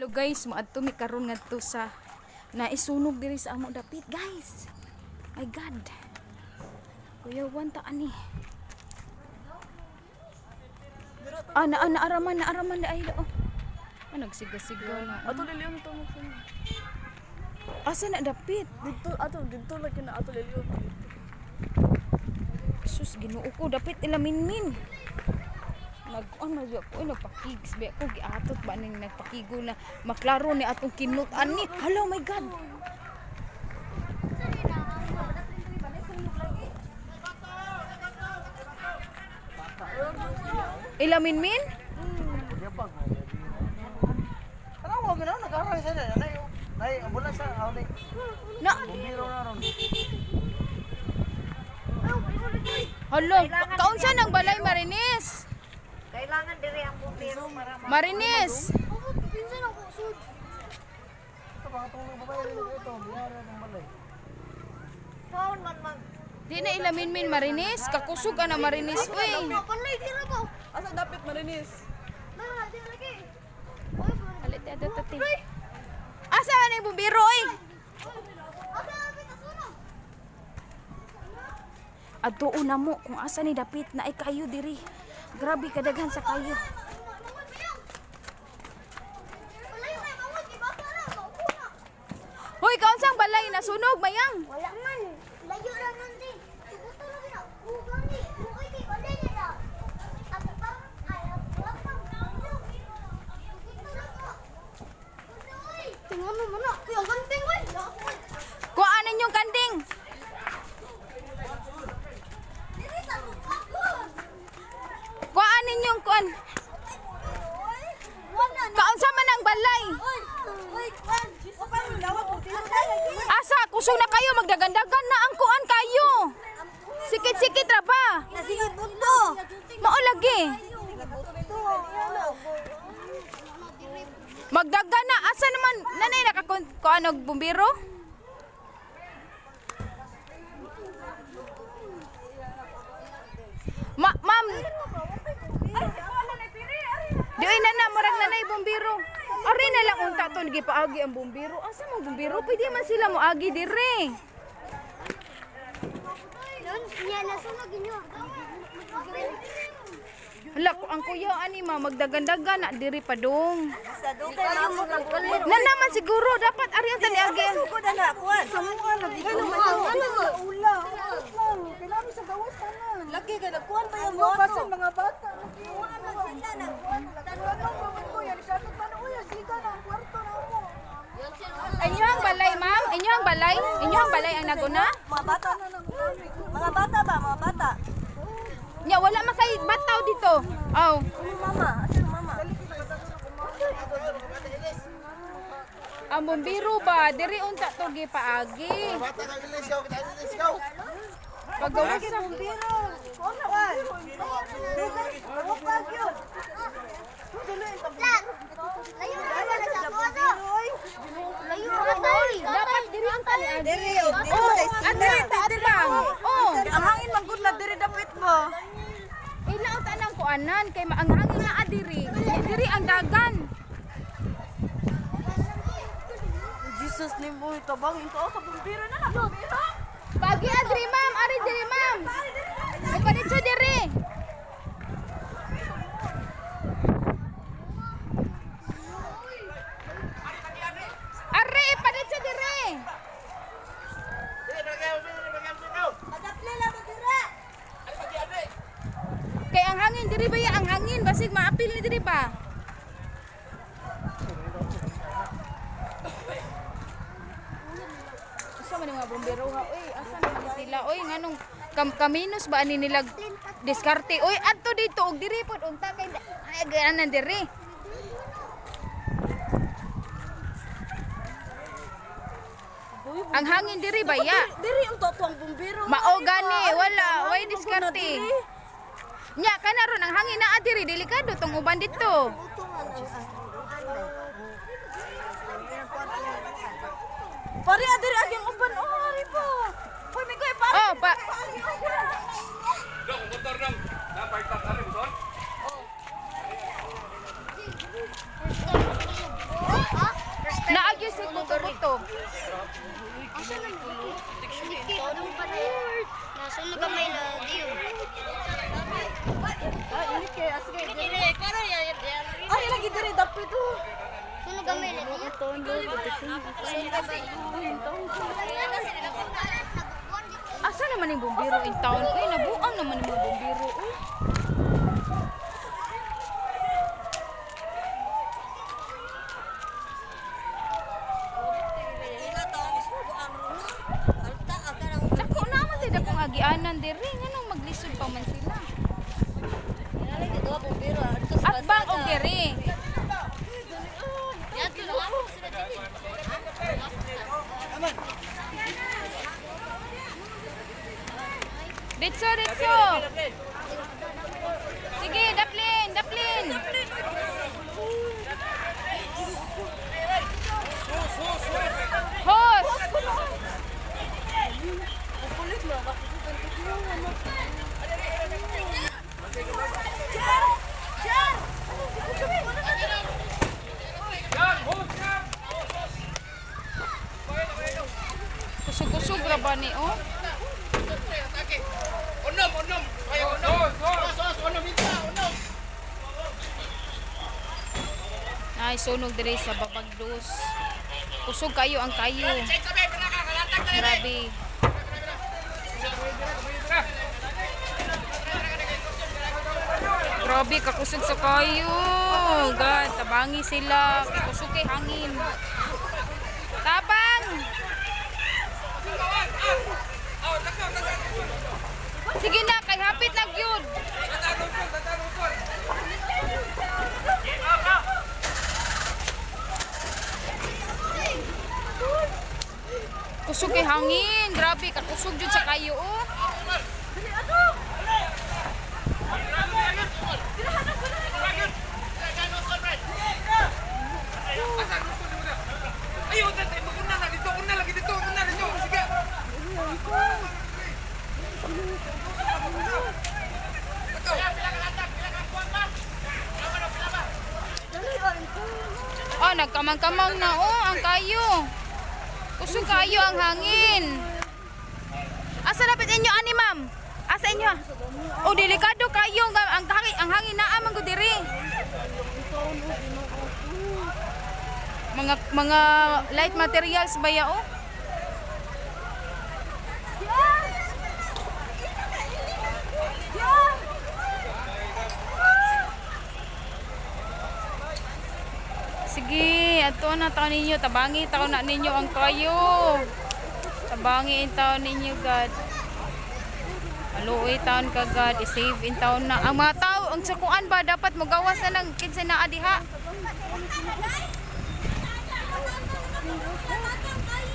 Hello guys, maadto mi karon ngadto sa naisunog diri sa amo dapit guys. My God. Kuya wanta ani. Naaraman na ay oh. Nagsiga-siga na. Ato liliyon to mo. Asa na dapit? Dito lagi na ato liliyon. Sus Ginoo ko dapit ilaminmin. Nagpakigs be ko giatot ba ning nagpakigo na maklaro ni atong kinut ani. Hello my God. Ilaminmin? Ano mo ginawa nag-aral sa na nay ambulans sa awni. Na. Bumbiro na ron. Hello, kaunsa nang balay Marinis? Kailangan diri ang bumbiro para Marinis. pinsan ako sud. Ito ba itong babae rin ito, biyara ng malay. Kaon man mag Di na ilaminmin Marinis, kakusog ka na Marinis uy. panlay dira ba? Asa dapat marinis? Na, di lagi. Alit ada tati. Asa man yung bumbiro oy? Asa abi ta sunog? Adtuon na mo kung asa ni dapit na ay kayo diri. Grabe kadaghan sa kayo. Hoy, kaunsang balay nasunog mayang. Wala man. Layo ra nun di. Tubuto na gina. Ugang di. Ugay di balay na da. Ako pa ay ako pa. Tingnan mo muna. Kuya, ang ganting ko. Kuanin yung kanding. Dili sa mukha ko. Kuanin yung kuan. Wala na. Kaunsa man ang balay. Uy, kwan. Paano lawa po? Asa kusog na kayo magdagandagan na ang kuan kayo. Sikit-sikit ra ba? Nasigit bunto. Mao lagi. Magdagan na asa naman nanay nakakuan og bumbiro? Ma'am. Di ay nana murag nanay bumbiro. Ari na lang unta to gipaagi ang bumbiro. Asa man bumbiro? Pwede man sila mo agi dire. Nun, niya nasunog inyo. Hala ko ang kuya ani ma magdagandagan na diri pa dong. Sa dugay na mo kagkalit. Na naman siguro dapat ari ang tani agi. Sugod na kuan. Sa mo ka lagi. Ula, kailangan sa gawas ka na. Lagi ka nagkuan pa yung Ano ba moto. sa mga bata? Inyo ang balay ma'am? Inyo ang balay? Inyo ang balay ang naguna? Mga bata. Mga bata ba? Mga bata. Nya wala man kay bataw dito. Aw. Ano mama? Asa mama? Ang bumbiro ba diri unta to gipaagi. Bata kang ilisgaw, kita ilisgaw. Pagawas sa Biro. Ano ba? Layo na sa boto. Layo na tayo. dapat diri ang tani agi. Diri, Oh, adiri taat lang. Oh, Ang hangin manggod na diri dapit mo. ila ang tanang kuanan kay maanghangin na adiri. Diri ang dagan. Jesus ni mo tabang into sa bumbiro na bumbiro. Pagi adiri ma'am, ari diri ma'am. Ipaditso diri. Ari ipaditso diri. Madapli na mo dira. Kay ang hangin diri ba ya ang hangin basig maapil ni diri ba? Asa man yung mga bombero ha? Uy, asa man sila? Uy, nganong kaminos ba ani nila diskarte? Uy, adto dito og diri pod unta kay ay ganan diri. Ang hangin diri ba ya? Diri ang toto ang bumbiro. Mao gani, wala, way diskarte. Nya kana ron ang hangin naa diri delikado tong uban dito. Pare adiri agyang uban. Oh, ari pa. Hoy, may koy pa. Oh, pa. Dong, motor dong. Dapat tak kali betul. Ah, dito. Nasulog ang may lagi yun. Ini kaya sige. Ay lagi diri dapit to. Sunog ang may lagi. Asa naman yung bumbiro in town? Uy, nabuang naman yung mga bumbiro. Uy. Dako naman tayo dakong agianan diri. Anong maglisod pa man sila? At bang og diri. Ditso, ditso. Sige, daplin, daplin. Hos. Kusog-kusog ra ba ni oh? Unom. Kayo unom. Sos, unom ito, unom. Ay, sunog diri sa babagdos. Kusog kayo ang kayo. Grabe. Grabe, kakusog sa kayo. God, tabangi sila. Kusog kay hangin. Tabang! Sige na, kay hapit na gyud. Kusog kay hangin. Grabe, kakusog jud sa kayo oh. Ayo, maguna na dito, una lagi dito, una dito. Sige. Oh, nagkamang-kamang na oh ang kayo. Kusog kayo ang hangin. Asa dapat inyo ani ma'am? Asa inyo? Oh, delikado kayo ang hangin naa man gud diri. Mga light materials ba ya oh? Sige, ato na taon ninyo, tabangi taon na ninyo ang kayo. Tabangi in taon ninyo, God. Aluoy taon ka, God. I-save in taon na. Ang mga tao, ang sakuan ba, dapat magawas na ng kinsa na adiha.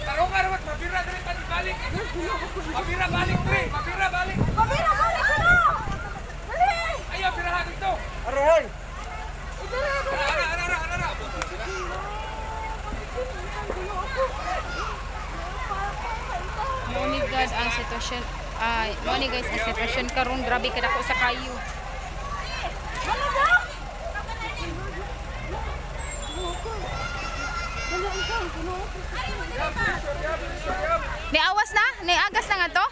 Karawat, mabira diri balik. Mabira balik diri, mabira balik. Ayo birahan dito. Aroy. Ara. Moni God ang sitwasyon. Moni guys, ang sitwasyon karon grabe kadako sa kayo. Ni awas na? Ni agas na nga to?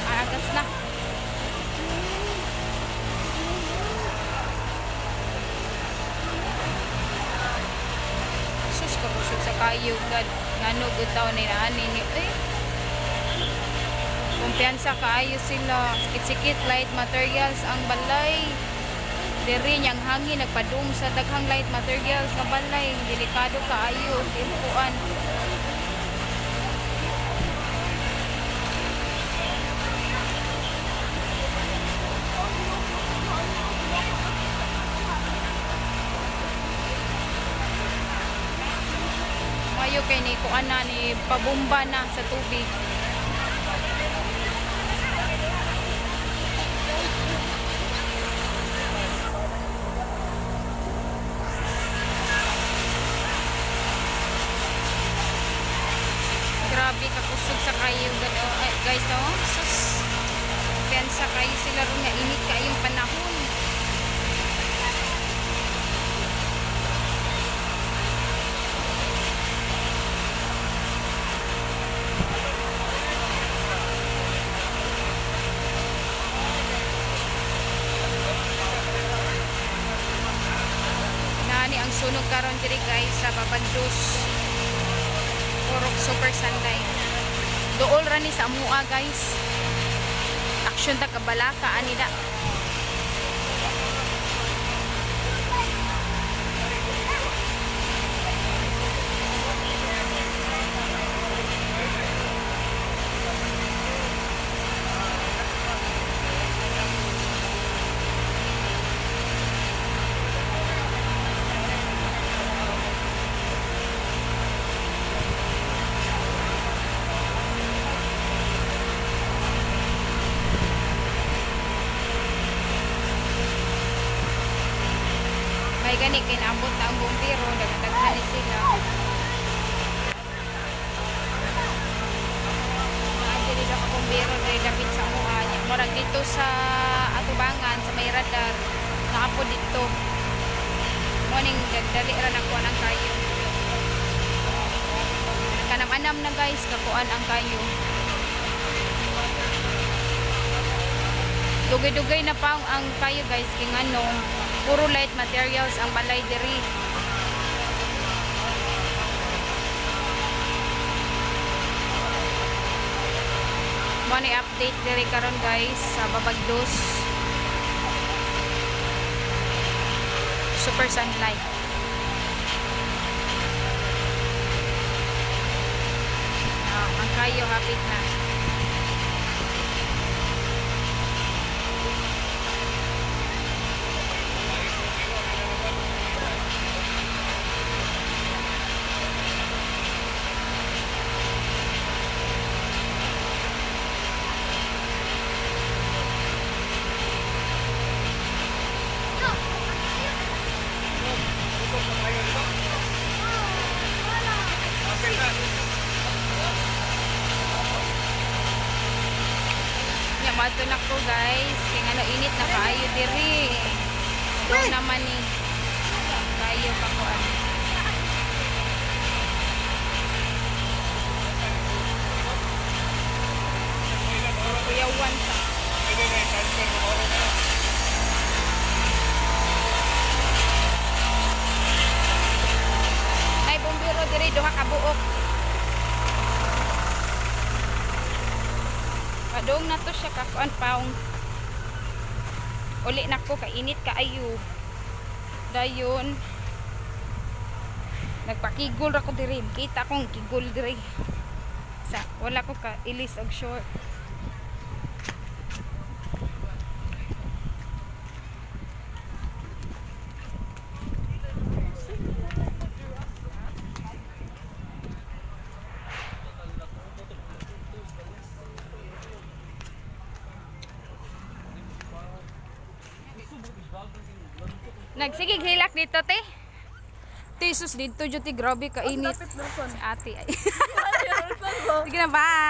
Agas na. Sus, kakusog sa kayo, God. Ngano good taon ni naani ni kumpiyansa kaayo sila. Sikit-sikit light materials ang balay. Diri niyang hangin nagpadung sa daghang light materials nga balay. Delikado kaayo timpuan. Mayo kay ni kuan na ni pabomba na sa tubig. Grabe kakusog sa kayo guys oh. Sus. Pensa kayo sila ron nga init kayong panahon. sunog karon diri guys sa Babagdos. Purok Super Sunday. Dool ra ni sa amua guys. Action ta kabalaka anila. May gani kinabot na ang bumbiro, dagdagan ni sila. Dili daw ka bumbiro dili dapit sa mua niya. Murag dito sa atubangan sa may radar. Nakapo dito. Morning dali ra na kuan ang kayo. Kanam-anam na guys kakuan ang kayo. Dugay-dugay na pa ang kayo guys king ano. Puro light materials ang balay diri. Money update diri karon guys sa Babagdos. Super sunlight. Ang kayo hapit na. Mato na ko guys, kaya ano init na kaayo diri. Doon naman ni kayo pa ko ano. Kuyawan sa. Ay bumbiro diri duha ka buok. Padong na to siya kakuan paong. Uli na ko kainit kaayo. Dayon. Nagpakigol ra ko diri. Kita kong kigol diri. Sa wala ko ka ilis og short. Nagsigig hilak dito, te. Tisus dito, Juti. Grabe, kainit. Si ate. Ay. Sige na, bye.